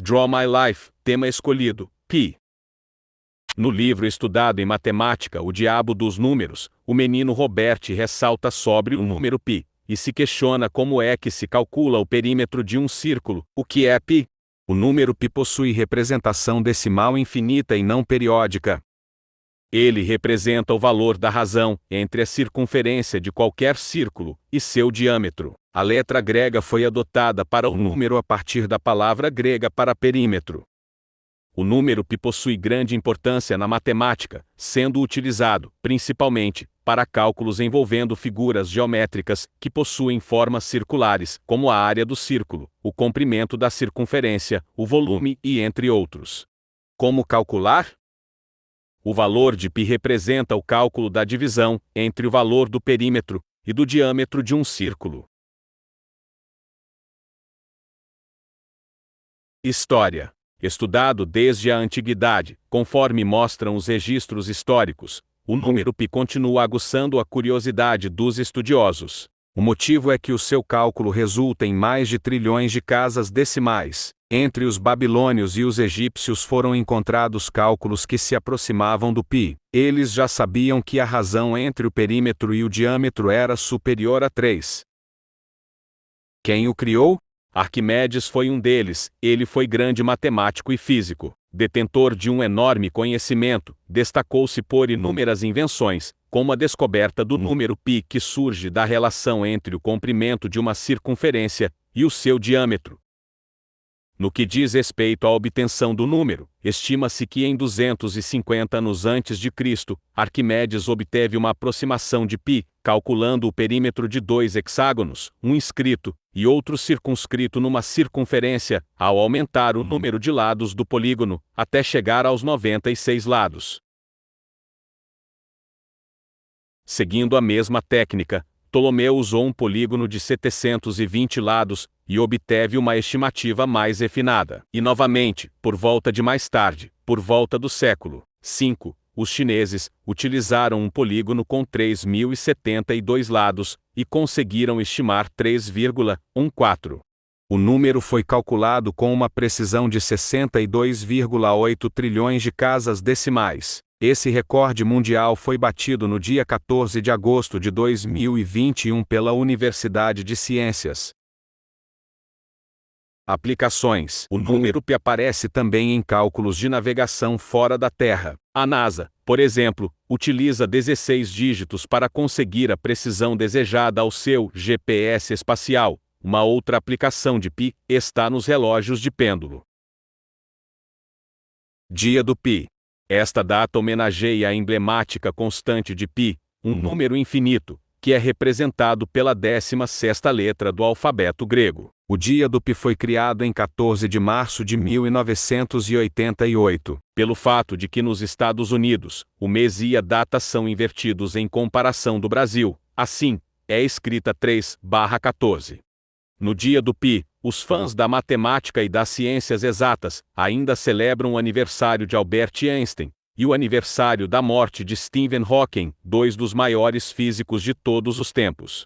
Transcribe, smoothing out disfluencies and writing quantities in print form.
Draw My Life, tema escolhido, π. No livro estudado em matemática O Diabo dos Números, o menino Robert ressalta sobre o número π, e se questiona como é que se calcula o perímetro de um círculo. O que é π? O número π possui representação decimal infinita e não periódica. Ele representa o valor da razão entre a circunferência de qualquer círculo e seu diâmetro. A letra grega foi adotada para o número a partir da palavra grega para perímetro. O número π possui grande importância na matemática, sendo utilizado, principalmente, para cálculos envolvendo figuras geométricas que possuem formas circulares, como a área do círculo, o comprimento da circunferência, o volume e entre outros. Como calcular? O valor de π representa o cálculo da divisão entre o valor do perímetro e do diâmetro de um círculo. História. Estudado desde a antiguidade, conforme mostram os registros históricos, o número π continua aguçando a curiosidade dos estudiosos. O motivo é que o seu cálculo resulta em mais de trilhões de casas decimais. Entre os babilônios e os egípcios foram encontrados cálculos que se aproximavam do π. Eles já sabiam que a razão entre o perímetro e o diâmetro era superior a 3. Quem o criou? Arquimedes foi um deles. Ele foi grande matemático e físico, detentor de um enorme conhecimento, destacou-se por inúmeras invenções, como a descoberta do número π, que surge da relação entre o comprimento de uma circunferência e o seu diâmetro. No que diz respeito à obtenção do número, estima-se que em 250 anos antes de Cristo, Arquimedes obteve uma aproximação de π, calculando o perímetro de 2 hexágonos, um inscrito e outro circunscrito numa circunferência, ao aumentar o número de lados do polígono, até chegar aos 96 lados. Seguindo a mesma técnica, Ptolomeu usou um polígono de 720 lados e obteve uma estimativa mais refinada. E novamente, por volta por volta do século V, os chineses utilizaram um polígono com 3.072 lados e conseguiram estimar 3,14. O número foi calculado com uma precisão de 62,8 trilhões de casas decimais. Esse recorde mundial foi batido no dia 14 de agosto de 2021 pela Universidade de Ciências. Aplicações. O número π aparece também em cálculos de navegação fora da Terra. A NASA, por exemplo, utiliza 16 dígitos para conseguir a precisão desejada ao seu GPS espacial. Uma outra aplicação de π está nos relógios de pêndulo. Dia do π. Esta data homenageia a emblemática constante de π, um número infinito, que é representado pela 16ª letra do alfabeto grego. O dia do π foi criado em 14 de março de 1988. Pelo fato de que nos Estados Unidos, o mês e a data são invertidos em comparação do Brasil, assim, é escrita 3/14. No dia do π, os fãs da matemática e das ciências exatas ainda celebram o aniversário de Albert Einstein e o aniversário da morte de Stephen Hawking, dois dos maiores físicos de todos os tempos.